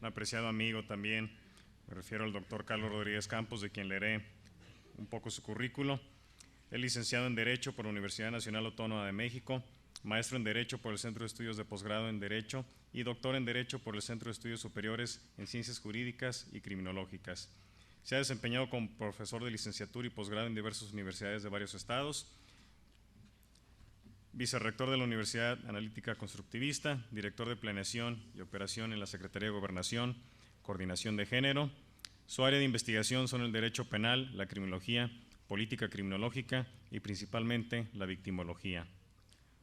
un apreciado amigo también, me refiero al doctor Carlos Rodríguez Campos, de quien leeré un poco su currículo. Es licenciado en Derecho por la Universidad Nacional Autónoma de México, maestro en Derecho por el Centro de Estudios de Posgrado en Derecho y doctor en Derecho por el Centro de Estudios Superiores en Ciencias Jurídicas y Criminológicas. Se ha desempeñado como profesor de licenciatura y posgrado en diversas universidades de varios estados, vicerrector de la Universidad Analítica Constructivista, director de Planeación y Operación en la Secretaría de Gobernación, Coordinación de Género. Su área de investigación son el derecho penal, la criminología, política criminológica y principalmente la victimología.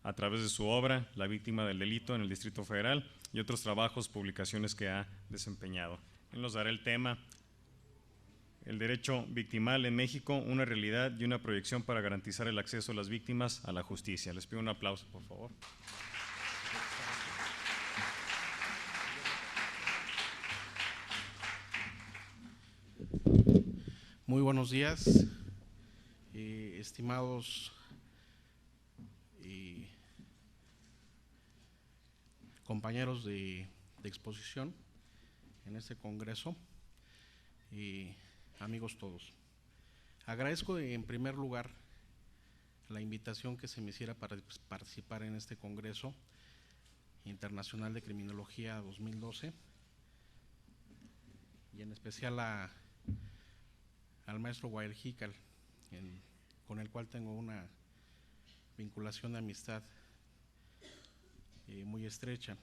A través de su obra, La víctima del delito en el Distrito Federal y otros trabajos, publicaciones que ha desempeñado. Él nos dará el tema: el derecho victimal en México, una realidad y una proyección para garantizar el acceso de las víctimas a la justicia. Les pido un aplauso, por favor. Muy buenos días, estimados compañeros de exposición en este congreso, amigos todos. Agradezco en primer lugar la invitación que se me hiciera para participar en este Congreso Internacional de Criminología 2012 y en especial al maestro Guayer Jical, con el cual tengo una vinculación de amistad muy estrecha.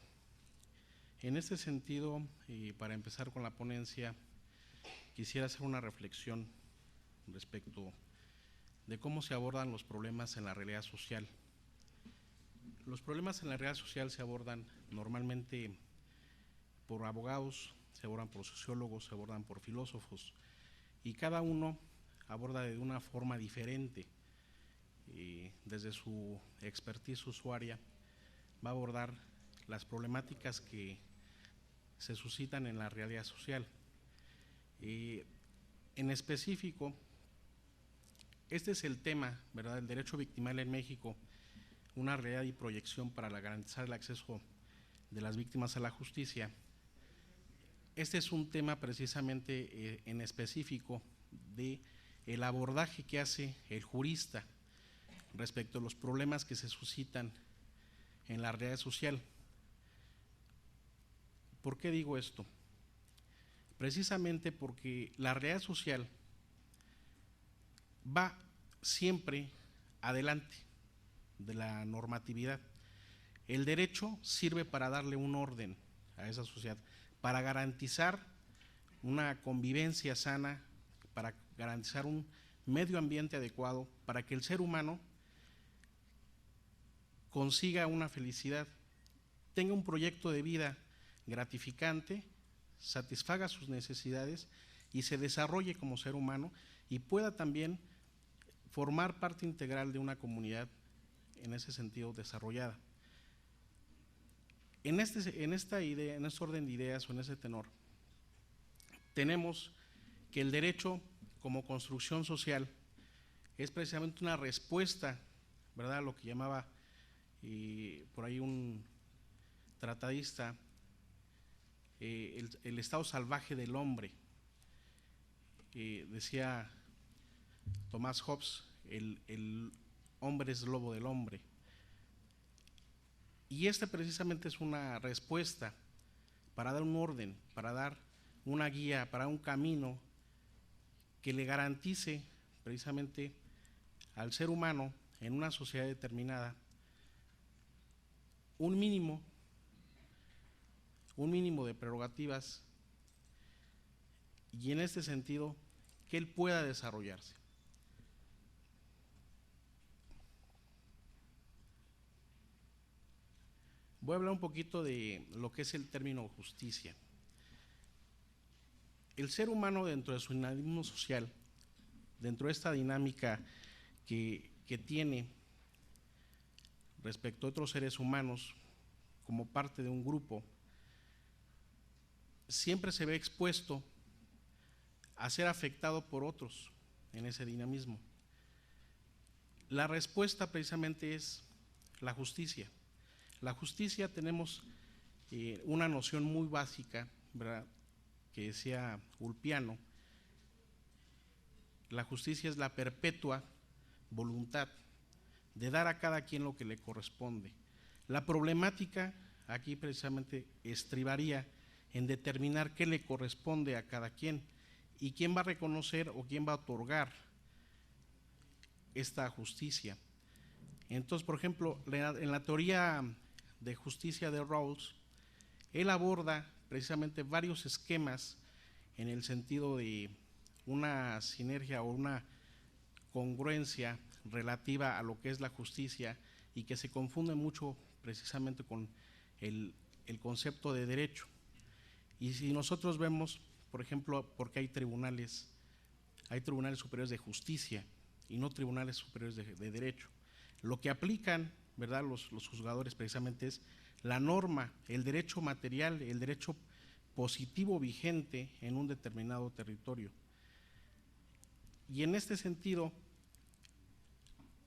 En este sentido, para empezar con la ponencia, quisiera hacer una reflexión respecto de cómo se abordan los problemas en la realidad social. Los problemas en la realidad social se abordan normalmente por abogados, se abordan por sociólogos, se abordan por filósofos, y cada uno aborda de una forma diferente. Desde su expertise usuaria va a abordar las problemáticas que se suscitan en la realidad social. En específico, este es el tema, ¿verdad?, el derecho victimal en México, una realidad y proyección para garantizar el acceso de las víctimas a la justicia. Este es un tema precisamente en específico de el abordaje que hace el jurista respecto a los problemas que se suscitan en la realidad social. ¿Por qué digo esto? Precisamente porque la realidad social va siempre adelante de la normatividad. El derecho sirve para darle un orden a esa sociedad, para garantizar una convivencia sana, para garantizar un medio ambiente adecuado, para que el ser humano consiga una felicidad, tenga un proyecto de vida gratificante, satisfaga sus necesidades y se desarrolle como ser humano y pueda también formar parte integral de una comunidad en ese sentido desarrollada. En esta idea, en este orden de ideas o en ese tenor, tenemos que el derecho como construcción social es precisamente una respuesta, ¿verdad?, a lo que llamaba por ahí un tratadista el estado salvaje del hombre. Decía Thomas Hobbes, el hombre es lobo del hombre. Y precisamente es una respuesta para dar un orden, para dar una guía, para un camino que le garantice precisamente al ser humano en una sociedad determinada un mínimo de prerrogativas y en este sentido que él pueda desarrollarse. Voy a hablar un poquito de lo que es el término justicia. El ser humano, dentro de su dinamismo social, dentro de esta dinámica que tiene respecto a otros seres humanos como parte de un grupo, siempre se ve expuesto a ser afectado por otros en ese dinamismo. La respuesta precisamente es la justicia. La justicia tenemos una noción muy básica, ¿verdad?, que decía Ulpiano, la justicia es la perpetua voluntad de dar a cada quien lo que le corresponde. La problemática aquí precisamente estribaría en determinar qué le corresponde a cada quien y quién va a reconocer o quién va a otorgar esta justicia. Entonces, por ejemplo, en la teoría de justicia de Rawls, él aborda precisamente varios esquemas en el sentido de una sinergia o una congruencia relativa a lo que es la justicia y que se confunde mucho precisamente con el concepto de derecho. Y si nosotros vemos, por ejemplo, porque hay tribunales superiores de justicia y no tribunales superiores de derecho. Lo que aplican, ¿verdad?, los juzgadores precisamente es la norma, el derecho material, el derecho positivo vigente en un determinado territorio. Y en este sentido,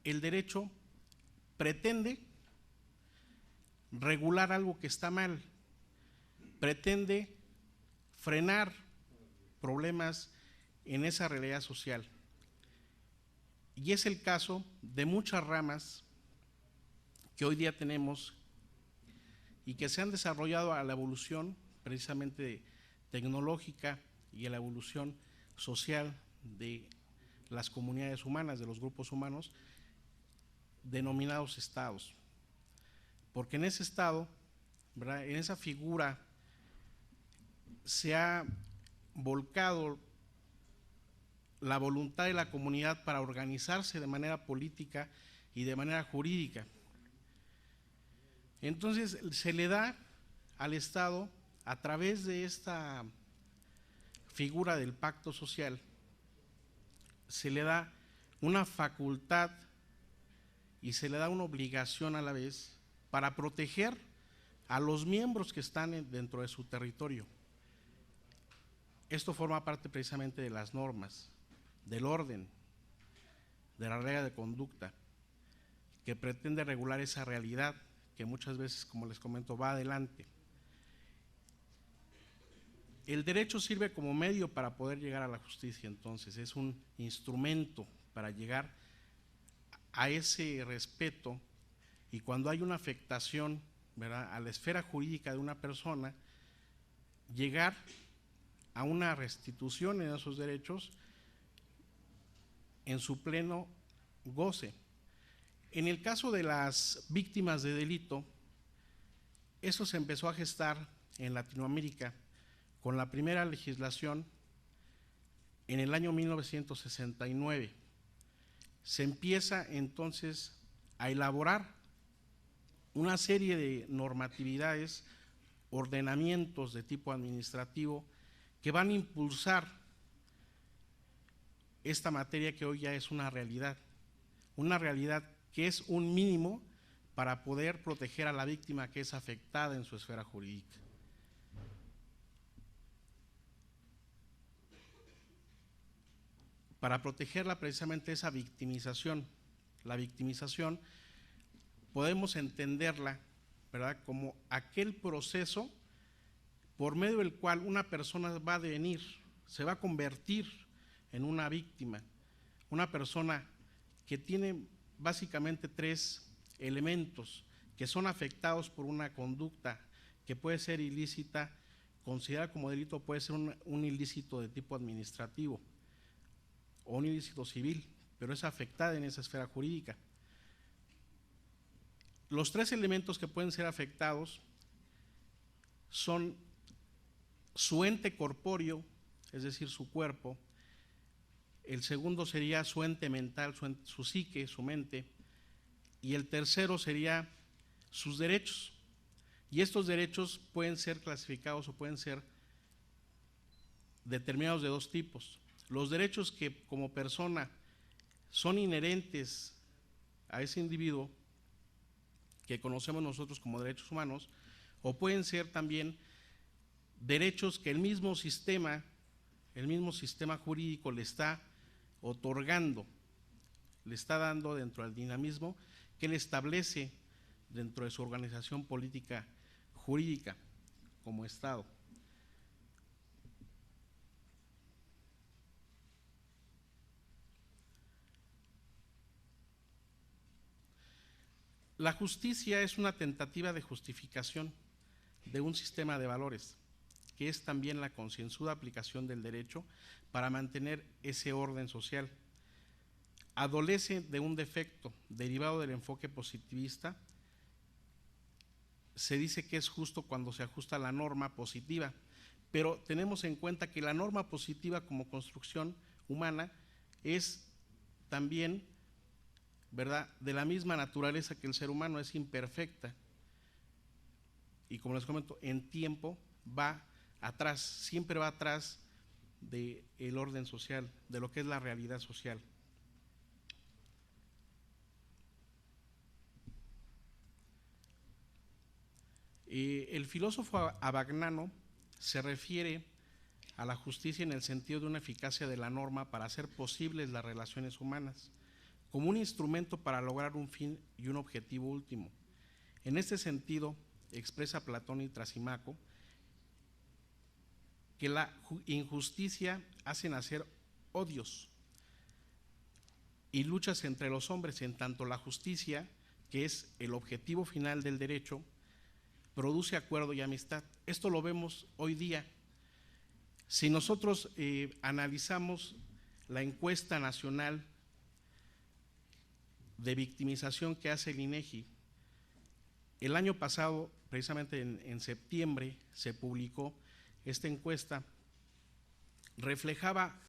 el derecho pretende regular algo que está mal, pretende frenar problemas en esa realidad social. Y es el caso de muchas ramas que hoy día tenemos y que se han desarrollado a la evolución precisamente tecnológica y a la evolución social de las comunidades humanas, de los grupos humanos, denominados estados. Porque en ese estado, ¿verdad?, en esa figura se ha volcado la voluntad de la comunidad para organizarse de manera política y de manera jurídica. Entonces se le da al Estado, a través de esta figura del pacto social, se le da una facultad y se le da una obligación a la vez para proteger a los miembros que están dentro de su territorio. Esto forma parte precisamente de las normas, del orden, de la regla de conducta, que pretende regular esa realidad que muchas veces, como les comento, va adelante. El derecho sirve como medio para poder llegar a la justicia, entonces es un instrumento para llegar a ese respeto, y cuando hay una afectación, ¿verdad?, a la esfera jurídica de una persona, llegar a una restitución en esos derechos en su pleno goce. En el caso de las víctimas de delito, eso se empezó a gestar en Latinoamérica con la primera legislación en el año 1969. Se empieza entonces a elaborar una serie de normatividades, ordenamientos de tipo administrativo que van a impulsar esta materia que hoy ya es una realidad que es un mínimo para poder proteger a la víctima que es afectada en su esfera jurídica. Para protegerla precisamente esa victimización. La victimización podemos entenderla, ¿verdad?, como aquel proceso por medio del cual una persona va a devenir, se va a convertir en una víctima, una persona que tiene básicamente tres elementos que son afectados por una conducta que puede ser ilícita, considerada como delito, puede ser un ilícito de tipo administrativo o un ilícito civil, pero es afectada en esa esfera jurídica. Los tres elementos que pueden ser afectados son su ente corpóreo, es decir, su cuerpo. El segundo sería su ente mental, su psique, su mente. Y el tercero sería sus derechos. Y estos derechos pueden ser clasificados o pueden ser determinados de dos tipos. Los derechos que como persona son inherentes a ese individuo, que conocemos nosotros como derechos humanos, o pueden ser también derechos que el mismo sistema jurídico le está otorgando, le está dando dentro del dinamismo que él establece dentro de su organización política jurídica como Estado. La justicia es una tentativa de justificación de un sistema de valores, que es también la concienzuda aplicación del derecho para mantener ese orden social. Adolece de un defecto derivado del enfoque positivista. Se dice que es justo cuando se ajusta a la norma positiva, pero tenemos en cuenta que la norma positiva como construcción humana es también, ¿verdad?, de la misma naturaleza que el ser humano, es imperfecta. Y como les comento, en tiempo va atrás, siempre va atrás del orden social, de lo que es la realidad social. El filósofo Abagnano se refiere a la justicia en el sentido de una eficacia de la norma para hacer posibles las relaciones humanas, como un instrumento para lograr un fin y un objetivo último. En este sentido, expresa Platón y Trasimaco que la injusticia hace nacer odios y luchas entre los hombres, en tanto la justicia, que es el objetivo final del derecho, produce acuerdo y amistad. Esto lo vemos hoy día. Si nosotros analizamos la encuesta nacional de victimización que hace el INEGI, el año pasado, precisamente en septiembre, se publicó esta encuesta, reflejaba